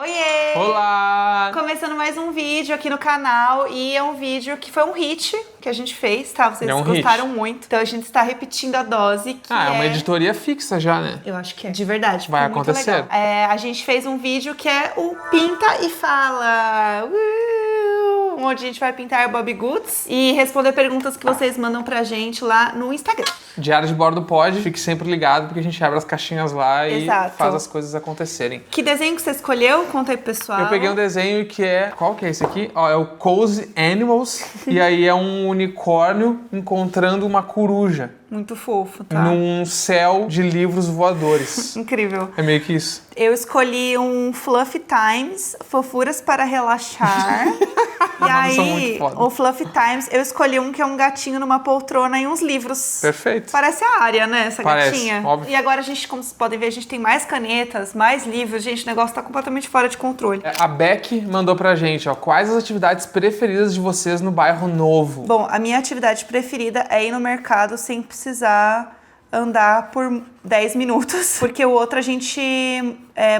Oiê! Olá! Começando mais um vídeo aqui no canal e é um vídeo que foi um hit que a gente fez, tá? Vocês gostaram muito. Então a gente está repetindo a dose que é uma editoria fixa já, né? Eu acho que é. De verdade. Vai muito acontecer. legal. A gente fez um vídeo que é o Pinta e Fala. Onde a gente vai pintar Bobbie Goods e responder perguntas que vocês mandam pra gente lá no Instagram. Diário de Bordo pode, fique sempre ligado porque a gente abre as caixinhas lá Exato. E faz as coisas acontecerem. Que desenho que você escolheu? Conta aí pro pessoal. Eu peguei um desenho que é... Qual que é esse aqui? Ó, é o Cozy Animals. E aí é um unicórnio encontrando uma coruja. Muito fofo, tá? Num céu de livros voadores. Incrível. É meio que isso. Eu escolhi um Fluffy Times, fofuras para relaxar. E aí, o Fluffy Times, eu escolhi um que é um gatinho numa poltrona e uns livros. Perfeito. Parece a Área, né, essa gatinha. Óbvio. E agora a gente, como vocês podem ver, a gente tem mais canetas, mais livros. Gente, o negócio tá completamente fora de controle. A Beck mandou pra gente, ó, quais as atividades preferidas de vocês no bairro novo? Bom, a minha atividade preferida é ir no mercado sem precisar andar por 10 minutos, porque o outro a gente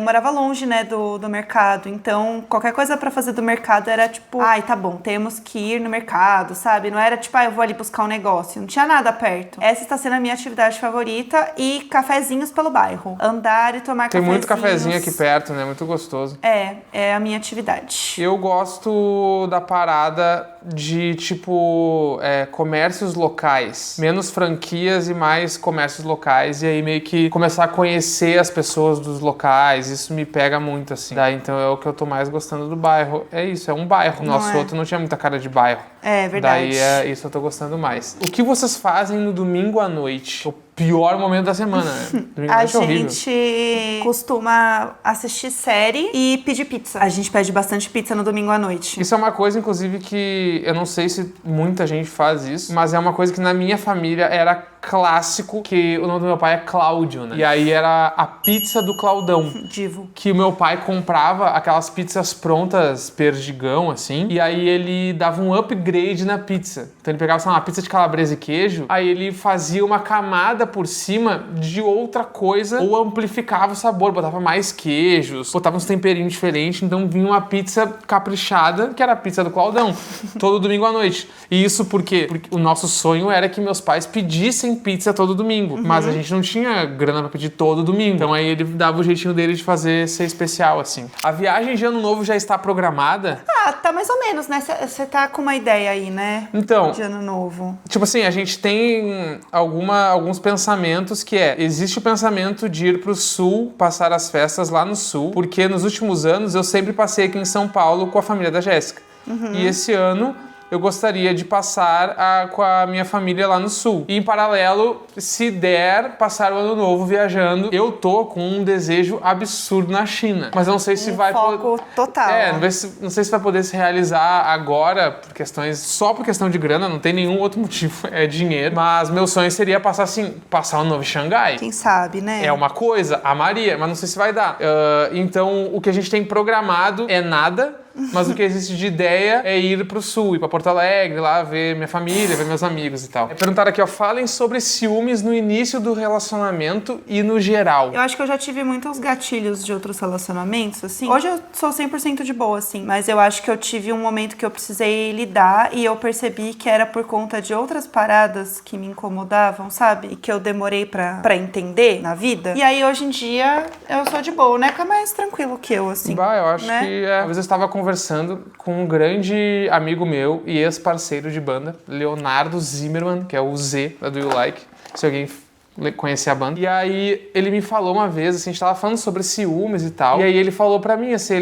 morava longe, né, do mercado, então qualquer coisa pra fazer do mercado era tipo, ai, tá bom, temos que ir no mercado, sabe? Não era tipo, eu vou ali buscar um negócio, não tinha nada perto. Essa está sendo a minha atividade favorita e cafezinhos pelo bairro. Andar e tomar cafezinhos. Tem muito cafezinho aqui perto, né? Muito gostoso. É a minha atividade. Eu gosto da parada de, tipo, comércios locais. Menos franquias e mais comércios locais. E aí meio que começar a conhecer as pessoas dos locais. Isso me pega muito, assim. Daí, então, é o que eu tô mais gostando do bairro. É isso, é um bairro. Nosso outro não tinha muita cara de bairro. É verdade. Daí, isso eu tô gostando mais. O que vocês fazem no domingo à noite? O pior momento da semana, né? Domingo à noite é horrível. A gente costuma assistir série e pedir pizza. A gente pede bastante pizza no domingo à noite. Isso é uma coisa, inclusive, que eu não sei se muita gente faz isso, mas é uma coisa que na minha família era clássico, que o nome do meu pai é Cláudio, né? E aí era a pizza do Claudão. Divo. Que o meu pai comprava aquelas pizzas prontas, perdigão, assim, e aí ele dava um upgrade na pizza. Então ele pegava, sei lá, uma pizza de calabresa e queijo, aí ele fazia uma camada por cima de outra coisa ou amplificava o sabor, botava mais queijos, botava uns temperinhos diferentes, então vinha uma pizza caprichada, que era a pizza do Claudão, todo domingo à noite. E isso porque o nosso sonho era que meus pais pedissem pizza todo domingo, mas a gente não tinha grana pra pedir todo domingo, então aí ele dava o jeitinho dele de fazer ser especial, assim. A viagem de ano novo já está programada? Tá mais ou menos, né? Você tá com uma ideia aí, né? Então, de ano novo. Tipo assim, a gente tem alguns pensamentos que existe o pensamento de ir pro sul, passar as festas lá no sul, porque nos últimos anos eu sempre passei aqui em São Paulo com a família da Jéssica. E esse ano eu gostaria de passar com a minha família lá no sul. E em paralelo, se der, passar o ano novo viajando. Eu tô com um desejo absurdo na China. Mas eu não sei se vai... foco total. Não sei se vai poder se realizar agora, só por questão de grana, não tem nenhum outro motivo, é dinheiro. Mas meu sonho seria passar o ano novo em Xangai. Quem sabe, né? É uma coisa, amaria, mas não sei se vai dar. Então, o que a gente tem programado é nada, mas o que existe de ideia é ir pro sul, ir pra Porto Alegre, lá ver minha família, ver meus amigos e tal. Perguntaram aqui, falem sobre ciúmes no início do relacionamento e no geral. Eu acho que eu já tive muitos gatilhos de outros relacionamentos, assim. Hoje eu sou 100% de boa, assim, mas eu acho que eu tive um momento que eu precisei lidar e eu percebi que era por conta de outras paradas que me incomodavam, sabe? E que eu demorei pra entender na vida. E aí, hoje em dia, eu sou de boa, né? Que é mais tranquilo que eu, assim. Eu acho né? que... Às vezes eu estava conversando com um grande amigo meu e ex-parceiro de banda, Leonardo Zimmermann, que é o Z da Do You Like, se alguém conhecer a banda. E aí ele me falou uma vez, assim, a gente tava falando sobre ciúmes e tal, e aí ele falou pra mim, assim,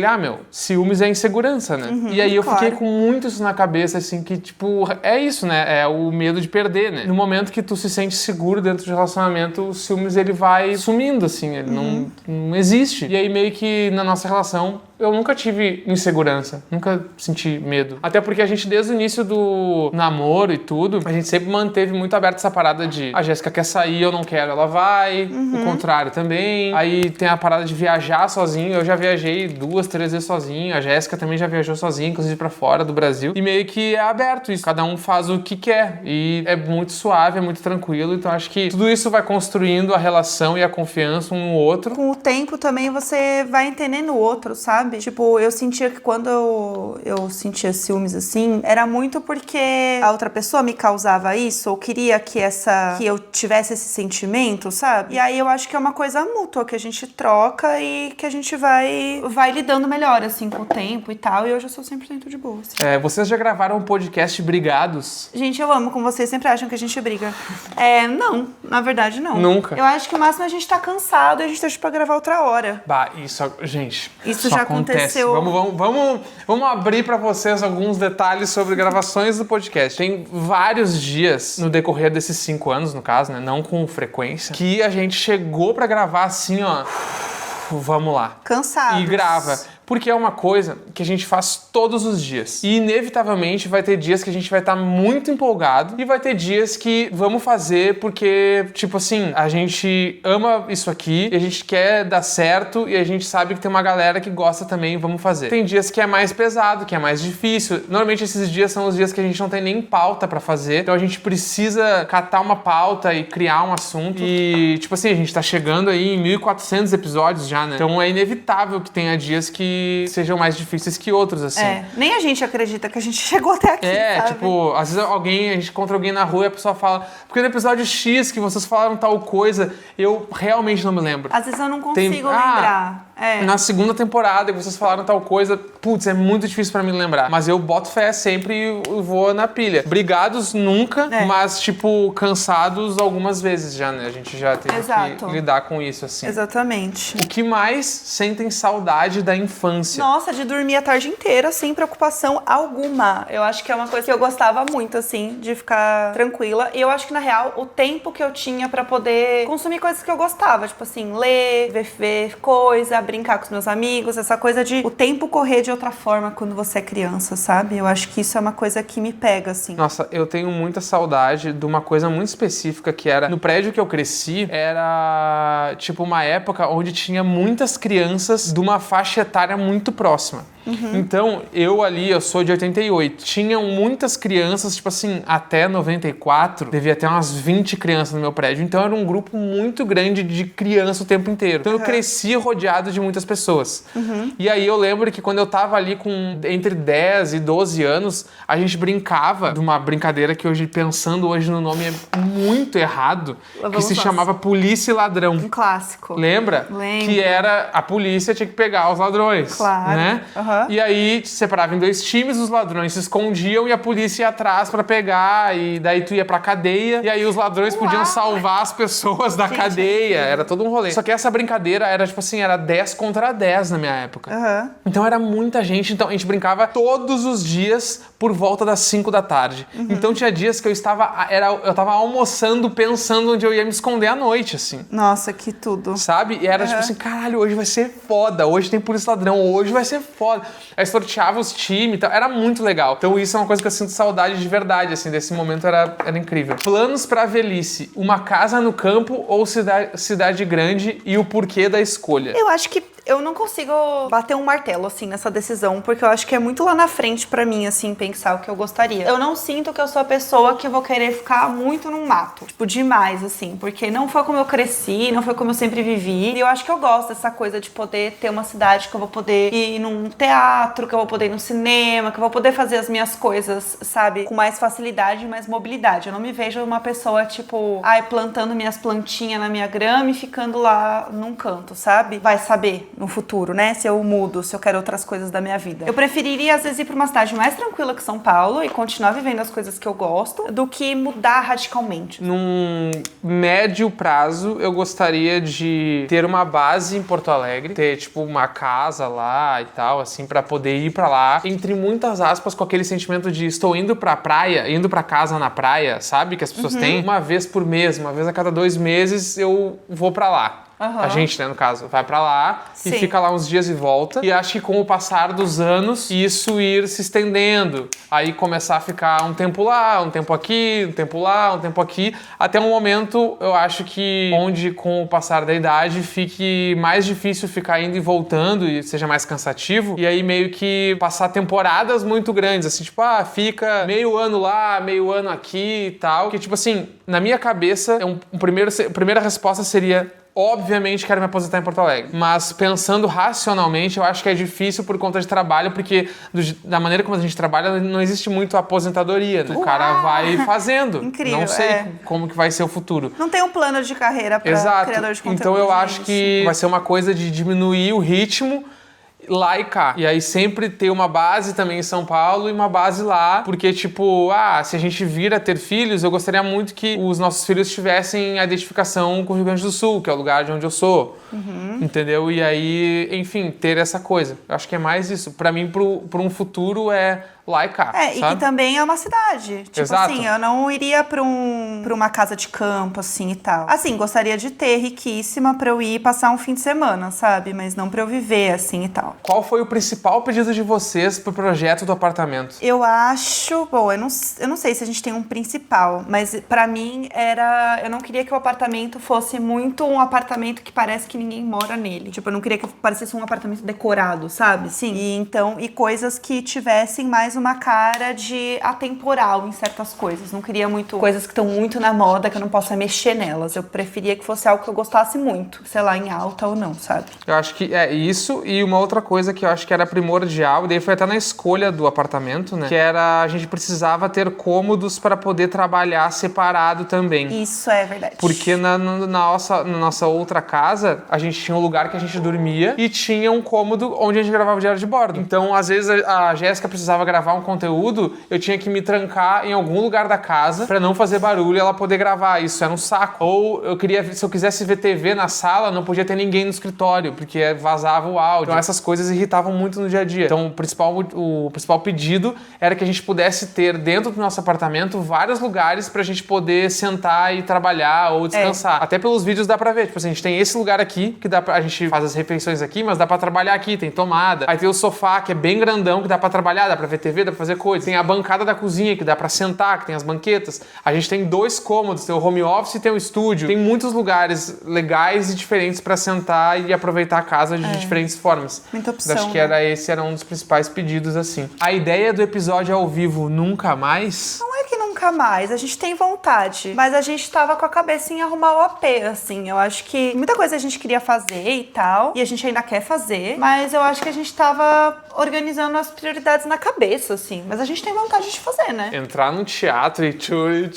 ciúmes é insegurança, né? E aí eu fiquei com muito isso na cabeça, assim, que tipo, é isso, né? É o medo de perder, né? No momento que tu se sente seguro dentro de relacionamento, o ciúmes, ele vai sumindo, assim, ele não existe. E aí meio que na nossa relação, eu nunca tive insegurança, nunca senti medo. Até porque a gente, desde o início do namoro e tudo, a gente sempre manteve muito aberto essa parada de a Jéssica quer sair, eu não quero, ela vai, o contrário também. Aí tem a parada de viajar sozinho, eu já viajei 2, 3 vezes sozinho, a Jéssica também já viajou sozinha, inclusive pra fora do Brasil. E meio que é aberto isso, cada um faz o que quer. E é muito suave, é muito tranquilo, então acho que tudo isso vai construindo a relação e a confiança um no outro. Com o tempo também você vai entendendo o outro, sabe? Tipo, eu sentia que quando eu sentia ciúmes assim, era muito porque a outra pessoa me causava isso, ou queria que eu tivesse esse sentimento, sabe? E aí eu acho que é uma coisa mútua, que a gente troca e que a gente vai lidando melhor, assim, com o tempo e tal. E hoje eu sou 100% de boa, assim. Vocês já gravaram um podcast brigados? Gente, eu amo com vocês, sempre acham que a gente briga. Não, na verdade não. Nunca. Eu acho que o máximo a gente tá cansado e a gente deixa pra gravar outra hora. Bah, gente. Isso já acontece. aconteceu. Vamos abrir pra vocês alguns detalhes sobre gravações do podcast. Tem vários dias no decorrer desses 5 anos, no caso, né? Não com frequência, que a gente chegou pra gravar assim, ó. Vamos lá. Cansados. E grava. Porque é uma coisa que a gente faz todos os dias. E inevitavelmente vai ter dias que a gente vai estar muito empolgado e vai ter dias que vamos fazer porque, tipo assim, a gente ama isso aqui e a gente quer dar certo e a gente sabe que tem uma galera que gosta também e vamos fazer. Tem dias que é mais pesado, que é mais difícil. Normalmente esses dias são os dias que a gente não tem nem pauta pra fazer. Então a gente precisa catar uma pauta e criar um assunto. E, tipo assim, a gente tá chegando aí em 1.400 episódios já, né? Então é inevitável que tenha dias que sejam mais difíceis que outros, assim. Nem a gente acredita que a gente chegou até aqui, sabe? Tipo, às vezes a gente encontra alguém na rua e a pessoa fala, porque no episódio X que vocês falaram tal coisa, eu realmente não me lembro. Às vezes eu não consigo lembrar. Na segunda temporada que vocês falaram tal coisa, putz, é muito difícil pra mim lembrar. Mas eu boto fé sempre e vou na pilha. Brigados nunca, mas, tipo, cansados algumas vezes já, né? A gente já teve que lidar com isso, assim. Exatamente. O que mais sentem saudade da infância? Nossa, de dormir a tarde inteira sem preocupação alguma. Eu acho que é uma coisa que eu gostava muito, assim, de ficar tranquila. E eu acho que, na real, o tempo que eu tinha pra poder consumir coisas que eu gostava. Tipo assim, ler, ver coisa, brincar com os meus amigos. Essa coisa de o tempo correr de outra forma quando você é criança, sabe? Eu acho que isso é uma coisa que me pega, assim. Nossa, eu tenho muita saudade de uma coisa muito específica que era... No prédio que eu cresci, era, tipo, uma época onde tinha muitas crianças de uma faixa etária muito próxima. Então, eu sou de 88. Tinham muitas crianças, tipo assim, até 94, devia ter umas 20 crianças no meu prédio. Então, era um grupo muito grande de criança o tempo inteiro. Então, eu cresci rodeado de muitas pessoas. E aí, eu lembro que quando eu tava ali com entre 10 e 12 anos, a gente brincava de uma brincadeira que hoje, pensando hoje no nome, é muito errado, que se chamava Polícia e Ladrão. Um clássico. Lembra? Lembro. Que era a polícia tinha que pegar os ladrões. Claro. Né? E aí se separava em 2 times, os ladrões se escondiam e a polícia ia atrás pra pegar, e daí tu ia pra cadeia, e aí os ladrões podiam salvar as pessoas da cadeia. Era todo um rolê. Só que essa brincadeira era tipo assim, era 10 contra 10 na minha época. Então era muita gente, então a gente brincava todos os dias por volta das 5 da tarde. Então tinha dias que eu tava almoçando pensando onde eu ia me esconder à noite, assim. Nossa, que tudo. Sabe? E era tipo assim, caralho, hoje vai ser foda, hoje tem polícia ladrão, hoje vai ser foda. Aí sorteava os times e tal, era muito legal. Então isso é uma coisa que eu sinto saudade de verdade, assim, desse momento era incrível. Planos pra velhice, uma casa no campo ou cidade grande e o porquê da escolha? Eu acho que eu não consigo bater um martelo, assim, nessa decisão, porque eu acho que é muito lá na frente pra mim, assim, pensar o que eu gostaria. Eu não sinto que eu sou a pessoa que eu vou querer ficar muito num mato, tipo, demais, assim, porque não foi como eu cresci, não foi como eu sempre vivi, e eu acho que eu gosto dessa coisa de poder ter uma cidade que eu vou poder ir num teatro, que eu vou poder ir no cinema, que eu vou poder fazer as minhas coisas, sabe, com mais facilidade e mais mobilidade. Eu não me vejo uma pessoa, tipo, plantando minhas plantinhas na minha grama e ficando lá num canto, sabe? Vai saber no futuro, né? Se eu mudo, se eu quero outras coisas da minha vida. Eu preferiria, às vezes, ir pra uma cidade mais tranquila que São Paulo e continuar vivendo as coisas que eu gosto, do que mudar radicalmente. Num médio prazo, eu gostaria de ter uma base em Porto Alegre, ter, tipo, uma casa lá e tal, assim, pra poder ir pra lá, entre muitas aspas, com aquele sentimento de estou indo pra praia, indo pra casa na praia, sabe? Que as pessoas têm. Uma vez por mês, uma vez a cada 2 meses, eu vou pra lá. A gente, né, no caso, vai pra lá e fica lá uns dias e volta. E acho que com o passar dos anos, isso ir se estendendo. Aí começar a ficar um tempo lá, um tempo aqui, um tempo lá, um tempo aqui. Até um momento, eu acho que onde com o passar da idade fique mais difícil ficar indo e voltando e seja mais cansativo. E aí meio que passar temporadas muito grandes, assim, tipo, fica meio ano lá, meio ano aqui e tal. Que tipo assim, na minha cabeça, a primeira resposta seria: obviamente quero me aposentar em Porto Alegre. Mas pensando racionalmente, eu acho que é difícil por conta de trabalho, porque da maneira como a gente trabalha, não existe muito aposentadoria, né? O cara vai fazendo. Incrível, não sei como que vai ser o futuro. Não tem um plano de carreira para criador de conteúdo. Então eu acho que vai ser uma coisa de diminuir o ritmo lá e cá. E aí sempre ter uma base também em São Paulo e uma base lá, porque tipo, se a gente vir a ter filhos, eu gostaria muito que os nossos filhos tivessem a identificação com o Rio Grande do Sul, que é o lugar de onde eu sou. Entendeu? E aí, enfim, ter essa coisa. Eu acho que é mais isso. Pra mim, pro um futuro é lá e cá, sabe? E também é uma cidade. Tipo Exato. assim, eu não iria pra uma casa de campo, assim, e tal. Assim, gostaria de ter, riquíssima, pra eu ir passar um fim de semana, sabe? Mas não pra eu viver, assim, e tal. Qual foi o principal pedido de vocês pro projeto do apartamento? Eu acho... Bom, eu não sei se a gente tem um principal, mas pra mim era... Eu não queria que o apartamento fosse muito um apartamento que parece que ninguém mora nele. Tipo, eu não queria que parecesse um apartamento decorado, sabe? Sim. E coisas que tivessem mais uma cara de atemporal em certas coisas. Não queria muito coisas que estão muito na moda, que eu não possa mexer nelas. Eu preferia que fosse algo que eu gostasse muito. Sei lá, em alta ou não, sabe? Eu acho que é isso, e uma outra coisa que eu acho que era primordial, e daí foi até na escolha do apartamento, né? Que era, a gente precisava ter cômodos para poder trabalhar separado também. Isso é verdade. Porque na nossa outra casa, a gente tinha um lugar que a gente dormia e tinha um cômodo onde a gente gravava diário de bordo. Então, às vezes, a Jéssica precisava gravar um conteúdo, eu tinha que me trancar em algum lugar da casa pra não fazer barulho e ela poder gravar. Isso era um saco. Ou se eu quisesse ver TV na sala, não podia ter ninguém no escritório, porque vazava o áudio. Então essas coisas irritavam muito no dia a dia. Então o principal pedido era que a gente pudesse ter dentro do nosso apartamento vários lugares pra gente poder sentar e trabalhar ou descansar. Até pelos vídeos dá pra ver. Tipo assim, a gente tem esse lugar aqui, que a gente faz as refeições aqui, mas dá pra trabalhar aqui, tem tomada. Aí tem o sofá, que é bem grandão, que dá pra trabalhar, dá pra ver TV, dá pra fazer coisas. Tem a bancada da cozinha, que dá pra sentar, que tem as banquetas. A gente tem 2 cômodos, tem o home office e tem o estúdio. Tem muitos lugares legais e diferentes pra sentar e aproveitar a casa de diferentes formas. Muita opção, acho que esse era um dos principais pedidos, assim. A ideia do episódio ao vivo nunca mais... Não é que nunca mais, a gente tem vontade, mas a gente tava com a cabeça em arrumar o AP, assim. Eu acho que muita coisa a gente queria fazer e tal, e a gente ainda quer fazer, mas eu acho que a gente tava organizando as prioridades na cabeça, assim. Mas a gente tem vontade de fazer, né? Entrar no teatro e tchuri,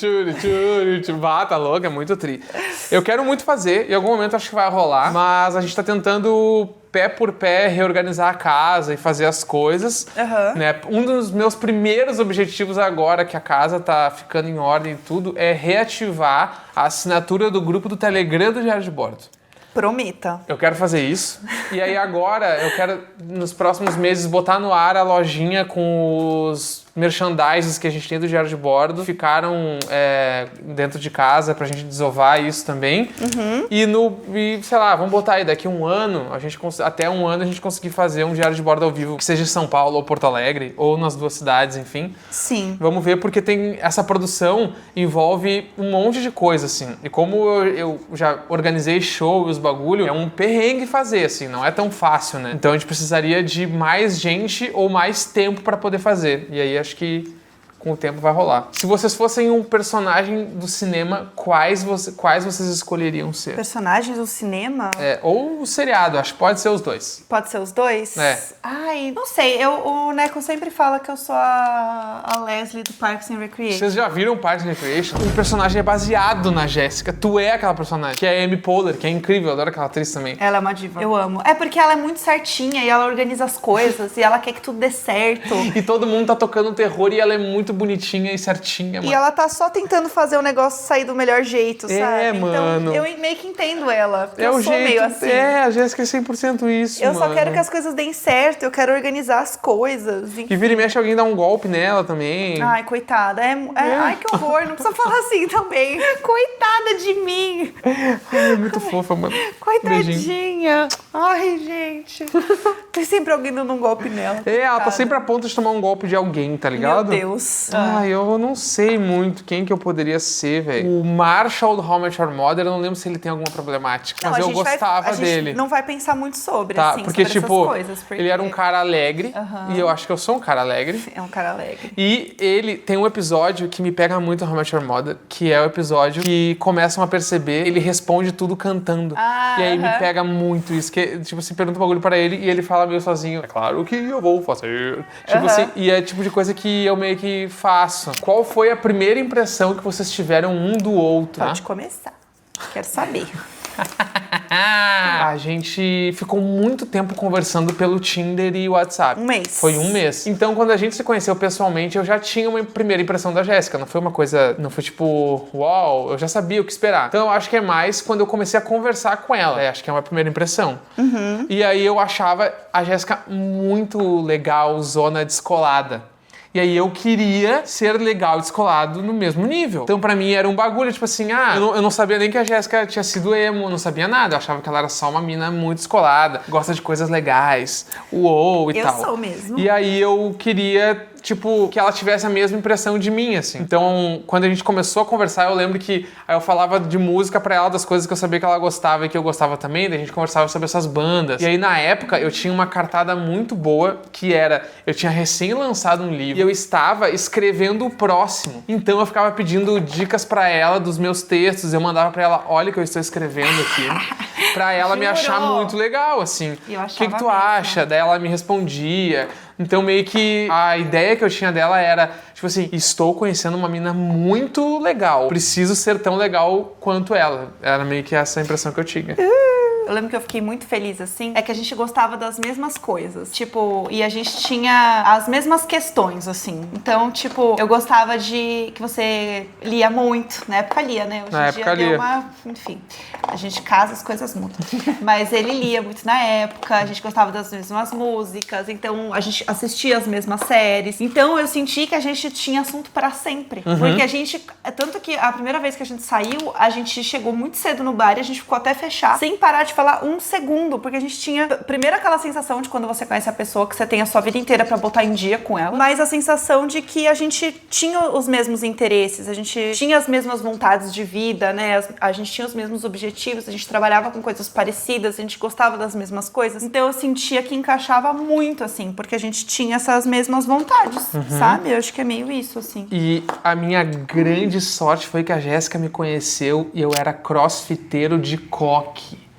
tá louco, é muito tri. Eu quero muito fazer, em algum momento acho que vai rolar, mas a gente tá tentando pé por pé reorganizar a casa e fazer as coisas, né? Um dos meus primeiros objetivos agora que a casa tá ficando em ordem e tudo é reativar a assinatura do grupo do Telegram do Diário de Bordo. Prometa. Eu quero fazer isso. E aí agora eu quero, nos próximos meses, botar no ar a lojinha com os merchandises que a gente tem do Diário de Bordo. Ficaram dentro de casa pra gente desovar isso também. E sei lá, vamos botar aí daqui um ano, até um ano a gente conseguir fazer um Diário de Bordo ao vivo, que seja em São Paulo ou Porto Alegre, ou nas 2 cidades, enfim. Sim. Vamos ver, porque essa produção envolve um monte de coisa, assim. E como eu já organizei show e os bagulho, é um perrengue fazer, assim, não é tão fácil, né? Então a gente precisaria de mais gente ou mais tempo pra poder fazer. E aí acho que com o tempo vai rolar. Se vocês fossem um personagem do cinema, quais vocês escolheriam ser? Personagens do cinema? Ou o seriado, acho que pode ser os 2. Pode ser os 2? Ai, não sei. O Neco sempre fala que eu sou a Leslie do Parks and Recreation. Vocês já viram Parks and Recreation? O personagem é baseado na Jéssica. Tu é aquela personagem, que é a Amy Poehler, que é incrível. Eu adoro aquela atriz também. Ela é uma diva. Eu amo. É porque ela é muito certinha e ela organiza as coisas e ela quer que tudo dê certo. E todo mundo tá tocando terror e ela é muito muito bonitinha e certinha, mano. E ela tá só tentando fazer o negócio sair do melhor jeito, sabe? Mano. Então, eu meio que entendo ela. Porque É eu o sou jeito, meio assim. a Jéssica é 100% isso, Eu mano. só quero que as coisas deem certo, eu quero organizar as coisas. E vira e mexe alguém dá um golpe nela também. Ai, coitada. Ai, que horror. Não precisa falar assim também. Coitada de mim. Ai, muito fofa, mano. Coitadinha. Beijinho. Ai, gente. Tem sempre alguém dando um golpe nela. Ela tá sempre a ponto de tomar um golpe de alguém, tá ligado? Meu Deus. Ai, eu não sei muito quem que eu poderia ser, velho. O Marshall do How I Met Your Mother, eu não lembro se ele tem alguma problemática, mas eu gostava dele. A gente não vai pensar muito sobre, Tá, assim, porque, sobre tipo, essas coisas. Porque... ele era um cara alegre, e eu acho que eu sou um cara alegre. É um cara alegre. E ele tem um episódio que me pega muito no How I Met Your Mother, que é o episódio que começam a perceber, ele responde tudo cantando. E aí me pega muito isso, que, tipo, você pergunta um bagulho pra ele e ele fala meio sozinho, é claro que eu vou fazer. Tipo assim, e é tipo de coisa que eu meio que faço. Qual foi a primeira impressão que vocês tiveram um do outro? Pode começar. Quero saber. A gente ficou muito tempo conversando pelo Tinder e WhatsApp. Um mês. Foi um mês. Então, quando a gente se conheceu pessoalmente, eu já tinha uma primeira impressão da Jéssica. Não foi uma coisa... Não foi tipo... Uau, eu já sabia o que esperar. Então, eu acho que é mais quando eu comecei a conversar com ela. Acho que é uma primeira impressão. E aí, eu achava a Jéssica muito legal, zona descolada. E aí eu queria ser legal e descolado no mesmo nível. Então pra mim era um bagulho, tipo assim, eu não sabia nem que a Jéssica tinha sido emo, não sabia nada. Eu achava que ela era só uma mina muito descolada, gosta de coisas legais, uou e tal. Eu sou mesmo. E aí eu queria, tipo, que ela tivesse a mesma impressão de mim, assim. Então, quando a gente começou a conversar, eu lembro que aí eu falava de música pra ela, das coisas que eu sabia que ela gostava e que eu gostava também, daí a gente conversava sobre essas bandas. E aí, na época, eu tinha uma cartada muito boa, que era, eu tinha recém lançado um livro e eu estava escrevendo o próximo. Então, eu ficava pedindo dicas pra ela dos meus textos, eu mandava pra ela, olha o que eu estou escrevendo aqui, pra ela me achar muito legal, assim. Eu O que tu mesmo. acha? Daí ela me respondia. Então, meio que a ideia que eu tinha dela era, tipo assim, estou conhecendo uma mina muito legal. Preciso ser tão legal quanto ela. Era meio que essa a impressão que eu tinha. Eu lembro que eu fiquei muito feliz, assim, é que a gente gostava das mesmas coisas. Tipo, e a gente tinha as mesmas questões, assim. Então, tipo, eu gostava de que você lia muito. Na época lia, né? Hoje em dia deu uma... Enfim, a gente casa, as coisas mudam. Mas ele lia muito na época, a gente gostava das mesmas músicas, então a gente assistia as mesmas séries. Então, eu senti que a gente tinha assunto pra sempre. Porque a gente... Tanto que a primeira vez que a gente saiu, a gente chegou muito cedo no bar e a gente ficou até fechar, sem parar de falar um segundo, porque a gente tinha primeiro aquela sensação de quando você conhece a pessoa que você tem a sua vida inteira pra botar em dia com ela, mas a sensação de que a gente tinha os mesmos interesses, a gente tinha as mesmas vontades de vida, né? A gente tinha os mesmos objetivos, a gente trabalhava com coisas parecidas, a gente gostava das mesmas coisas. Então eu sentia que encaixava muito, assim, porque a gente tinha essas mesmas vontades, sabe? Eu acho que é meio isso, assim. E a minha grande sorte foi que a Jéssica me conheceu e eu era crossfiteiro de coque.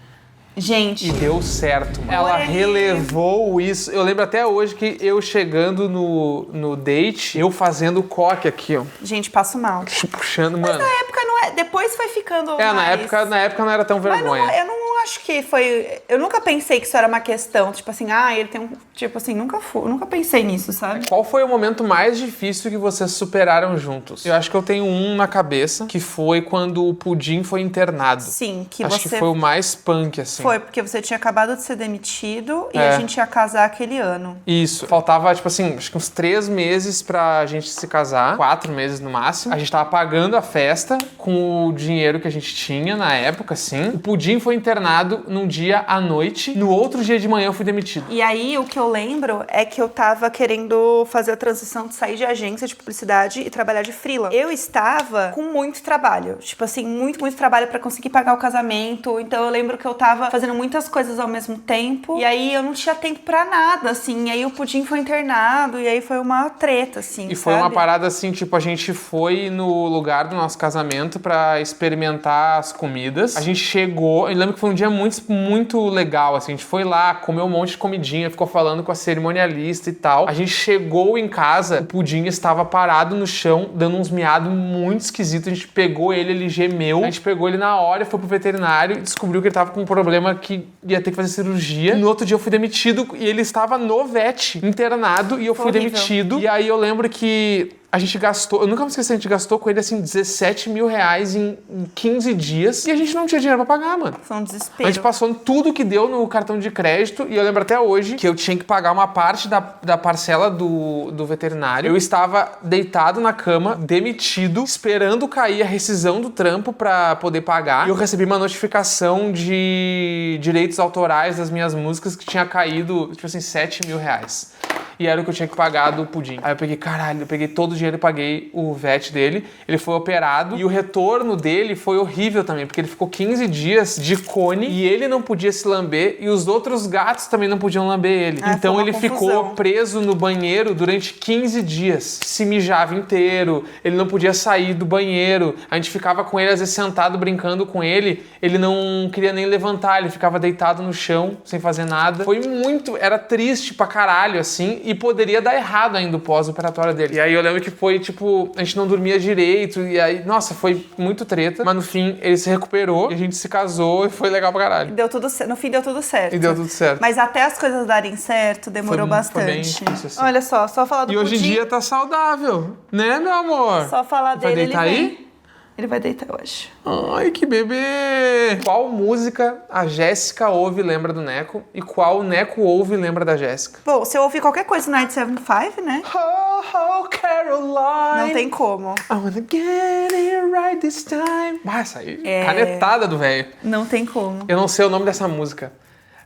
Gente. E deu certo, mano. Ela relevou isso. Eu lembro até hoje que eu chegando no date, eu fazendo coque aqui, ó. Gente, passo mal. Puxando, mano. Mas na época não é. Depois foi ficando. Na época não era tão vergonha. Mas eu não acho que foi. Eu nunca pensei que isso era uma questão. Tipo assim, ele tem um. Tipo assim, nunca pensei nisso, sabe? Qual foi o momento mais difícil que vocês superaram juntos? Eu acho que eu tenho um na cabeça, que foi quando o Pudim foi internado. Sim, que acho você. que foi o mais punk, assim. Foi, porque você tinha acabado de ser demitido e a gente ia casar aquele ano. Isso. Faltava, tipo assim, acho que uns 3 meses pra gente se casar. 4 meses no máximo. A gente tava pagando a festa com o dinheiro que a gente tinha na época, assim. O Pudim foi internado num dia à noite. No outro dia de manhã eu fui demitido. E aí, o que eu lembro é que eu tava querendo fazer a transição de sair de agência de publicidade e trabalhar de freela. Eu estava com muito trabalho. Tipo assim, muito trabalho pra conseguir pagar o casamento. Então, eu lembro que eu tava fazendo muitas coisas ao mesmo tempo. E aí, eu não tinha tempo pra nada, assim. E aí, o Pudim foi internado. E aí, foi uma treta, assim, E foi uma parada, assim, tipo, a gente foi no lugar do nosso casamento pra experimentar as comidas. A gente chegou... Eu lembro que foi um dia muito legal, assim. A gente foi lá, comeu um monte de comidinha, ficou falando com a cerimonialista e tal. A gente chegou em casa, o Pudim estava parado no chão, dando uns miados muito esquisitos. A gente pegou ele gemeu. A gente pegou ele na hora, foi pro veterinário e descobriu que ele tava com um problema que ia ter que fazer cirurgia. E no outro dia eu fui demitido e ele estava no VET, internado, e eu fui demitido. E aí eu lembro que A gente gastou, eu nunca me esqueci, a gente gastou com ele assim 17 mil reais em 15 dias e a gente não tinha dinheiro pra pagar, mano. Foi um desespero. A gente passou tudo que deu no cartão de crédito e eu lembro até hoje que eu tinha que pagar uma parte da parcela do veterinário. Eu estava deitado na cama, demitido, esperando cair a rescisão do trampo pra poder pagar. E eu recebi uma notificação de direitos autorais das minhas músicas que tinha caído, tipo assim, 7 mil reais. E era o que eu tinha que pagar do pudim. Aí eu peguei, caralho, eu peguei todo o dinheiro e paguei o VET dele. Ele foi operado e o retorno dele foi horrível também, porque ele ficou 15 dias de cone e ele não podia se lamber e os outros gatos também não podiam lamber ele. Então ele ficou preso no banheiro durante 15 dias. Se mijava inteiro, ele não podia sair do banheiro. A gente ficava com ele, às vezes, sentado brincando com ele. Ele não queria nem levantar, ele ficava deitado no chão, sem fazer nada. Foi muito, era triste pra caralho, assim. E poderia dar errado ainda o pós-operatório dele. E aí eu lembro que foi, tipo, a gente não dormia direito. E aí, nossa, foi muito treta. Mas no fim, ele se recuperou. E a gente se casou e foi legal pra caralho. Deu tudo, no fim deu tudo certo. E deu tudo certo. Mas até as coisas darem certo, demorou bastante. Foi bem difícil, assim. Olha só falar do pudim. E hoje em dia tá saudável, né, meu amor? Só falar dele, vai deitar ele aí? vem. Ele vai deitar hoje. Ai, que bebê! Qual música a Jéssica ouve e lembra do Neco? E qual o Neco ouve e lembra da Jéssica? Bom, se eu ouvir qualquer coisa do Night 75, né? Oh, Caroline! Não tem como. I wanna get it right this time. Ah, essa aí, canetada do velho. Não tem como. Eu não sei o nome dessa música,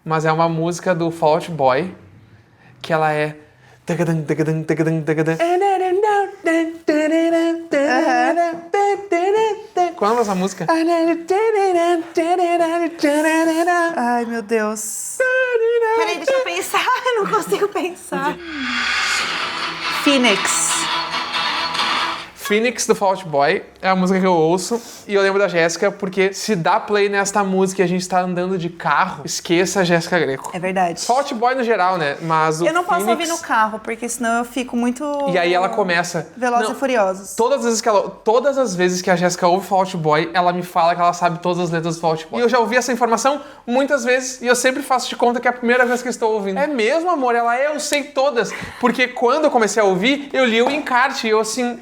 mas é uma música do Fall Out Boy, que ela é... Qual é essa música? Ai, meu Deus. Peraí, deixa eu pensar. Eu não consigo pensar. Phoenix do Fall Out Boy é a música que eu ouço e eu lembro da Jéssica porque se dá play nesta música e a gente tá andando de carro, esqueça a Jéssica Greco. É verdade. Fall Out Boy no geral, né? Mas o eu não posso Phoenix... ouvir no carro, porque senão eu fico muito... E aí ela começa... Velozes e Furiosos. Todas as vezes que a Jéssica ouve Fall Out Boy, ela me fala que ela sabe todas as letras do Fall Out Boy. E eu já ouvi essa informação muitas vezes e eu sempre faço de conta que é a primeira vez que eu estou ouvindo. É mesmo, amor? Eu sei todas. Porque quando eu comecei a ouvir, eu li o encarte e eu assim...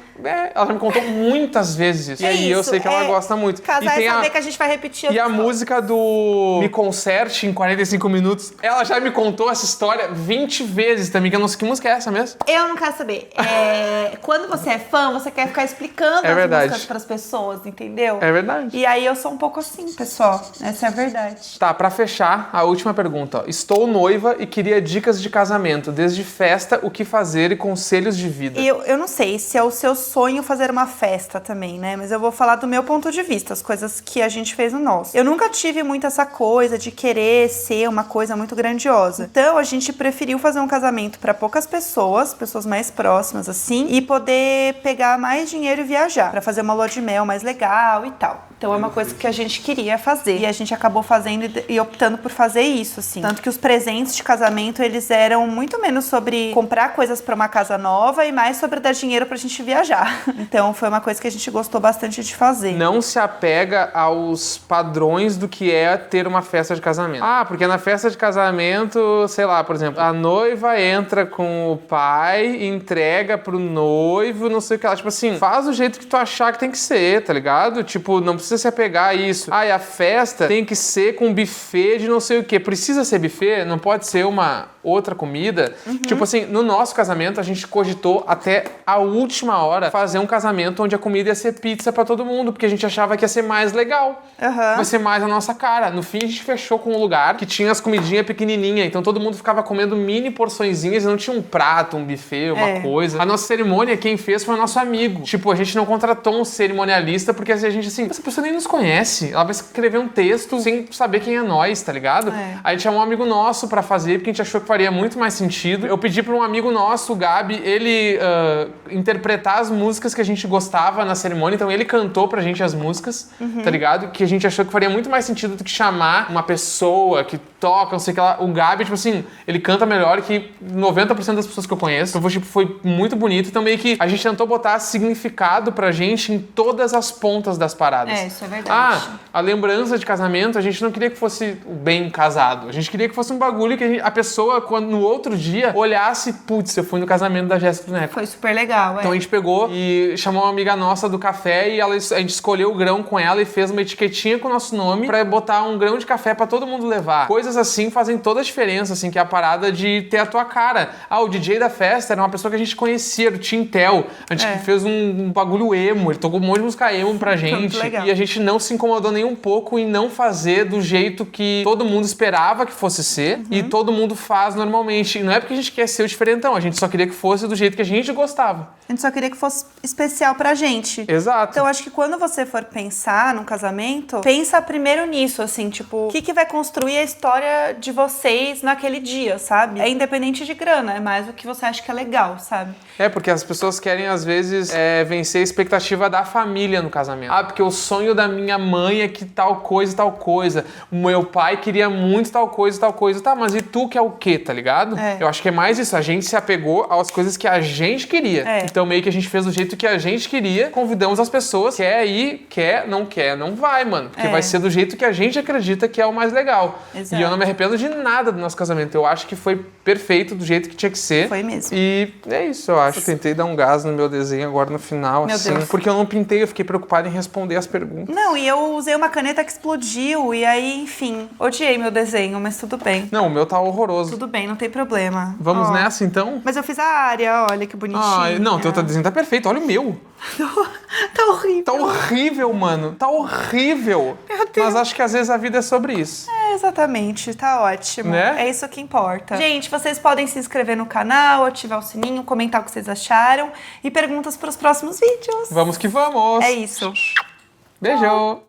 ela já me contou muitas vezes isso. E aí eu sei que ela gosta muito. Casar e saber que a gente vai repetir. E a música do Me Conserte em 45 minutos, ela já me contou essa história 20 vezes também, que eu não sei que música é essa mesmo. Eu não quero saber. Quando você é fã, você quer ficar explicando as músicas pras pessoas, entendeu? É verdade. E aí eu sou um pouco assim, pessoal. Essa é a verdade. Tá, pra fechar, a última pergunta. Ó. Estou noiva e queria dicas de casamento, desde festa, o que fazer e conselhos de vida. Eu não sei se é o seu sonho fazer uma festa também, né? Mas eu vou falar do meu ponto de vista, as coisas que a gente fez no nosso. Eu nunca tive muito essa coisa de querer ser uma coisa muito grandiosa. Então, a gente preferiu fazer um casamento para poucas pessoas mais próximas, assim, e poder pegar mais dinheiro e viajar, para fazer uma lua de mel mais legal e tal. Então, é uma coisa que a gente queria fazer. E a gente acabou fazendo e optando por fazer isso, assim. Tanto que os presentes de casamento, eles eram muito menos sobre comprar coisas para uma casa nova e mais sobre dar dinheiro pra gente viajar. Então, foi uma coisa que a gente gostou bastante de fazer. Não se apega aos padrões do que é ter uma festa de casamento. Ah, porque na festa de casamento, sei lá, por exemplo, a noiva entra com o pai, entrega pro noivo, não sei o que lá. Tipo assim, faz do jeito que tu achar que tem que ser, tá ligado? Tipo, não precisa se apegar a isso. Ah, e a festa tem que ser com buffet de não sei o que. Precisa ser buffet? Não pode ser uma outra comida? Tipo assim, no nosso casamento, a gente cogitou até a última hora fazer um casamento onde a comida ia ser pizza pra todo mundo, porque a gente achava que ia ser mais legal. Vai ser mais a nossa cara. No fim, a gente fechou com um lugar que tinha as comidinhas pequenininhas, então todo mundo ficava comendo mini porçõezinhas e não tinha um prato, um buffet, uma coisa. A nossa cerimônia, quem fez foi o nosso amigo. Tipo, a gente não contratou um cerimonialista, porque a gente assim, essa pessoa nem nos conhece. Ela vai escrever um texto sem saber quem é nós, tá ligado? A gente chamou um amigo nosso pra fazer, porque a gente achou que faria muito mais sentido. Eu pedi pra um amigo nosso, o Gabi, ele interpretar as músicas que a gente gostava na cerimônia, então ele cantou pra gente as músicas, tá ligado? Que a gente achou que faria muito mais sentido do que chamar uma pessoa que toca, não sei o que lá. O Gabi, tipo assim, ele canta melhor que 90% das pessoas que eu conheço. Então, tipo, foi muito bonito. Então, meio que a gente tentou botar significado pra gente em todas as pontas das paradas. Isso é verdade. A lembrança de casamento, a gente não queria que fosse o bem casado. A gente queria que fosse um bagulho que a pessoa, quando no outro dia, olhasse, putz, eu fui no casamento da Jéssica do Neco. Foi super legal, Então a gente pegou e chamou uma amiga nossa do café e a gente escolheu o grão com ela e fez uma etiquetinha com o nosso nome pra botar um grão de café pra todo mundo levar. Coisas assim fazem toda a diferença, assim, que é a parada de ter a tua cara. O DJ da festa era uma pessoa que a gente conhecia, o Tintel. A gente fez um bagulho emo, ele tocou um monte de música emo pra gente. E a gente não se incomodou nem um pouco em não fazer do jeito que todo mundo esperava que fosse ser e todo mundo faz normalmente. E não é porque a gente quer ser o diferentão, a gente só queria que fosse do jeito que a gente gostava. A gente só queria que fosse especial pra gente. Exato. Então, acho que quando você for pensar num casamento, pensa primeiro nisso, assim, tipo, o que vai construir a história de vocês naquele dia, sabe? É independente de grana, é mais o que você acha que é legal, sabe? Porque as pessoas querem, às vezes, vencer a expectativa da família no casamento. Porque o sonho da minha mãe é que tal coisa, tal coisa. O meu pai queria muito tal coisa, tal coisa. Tá, mas e tu quer o quê, tá ligado? Eu acho que é mais isso. A gente se apegou às coisas que a gente queria. Então, meio que a gente fez do jeito que a gente queria, convidamos as pessoas, quer ir, quer, não vai, mano. Porque vai ser do jeito que a gente acredita que é o mais legal. Exato. E eu não me arrependo de nada do nosso casamento. Eu acho que foi perfeito, do jeito que tinha que ser. Foi mesmo. E é isso, eu acho. Eu tentei dar um gás no meu desenho agora no final, Meu assim. Deus. Porque eu não pintei, eu fiquei preocupado em responder as perguntas. Não, e eu usei uma caneta que explodiu, e aí, enfim, odiei meu desenho, mas tudo bem. Não, o meu tá horroroso. Tudo bem, não tem problema. Vamos nessa, então? Mas eu fiz a área, olha que bonitinha. Não, teu desenho tá perfeito. Olha o meu. Tá horrível. Tá horrível, mano. Tá horrível. Meu Deus. Mas acho que às vezes a vida é sobre isso. Exatamente, tá ótimo. Né? É isso que importa. Gente, vocês podem se inscrever no canal, ativar o sininho, comentar o que vocês acharam e perguntas pros próximos vídeos. Vamos que vamos. É isso. Beijo.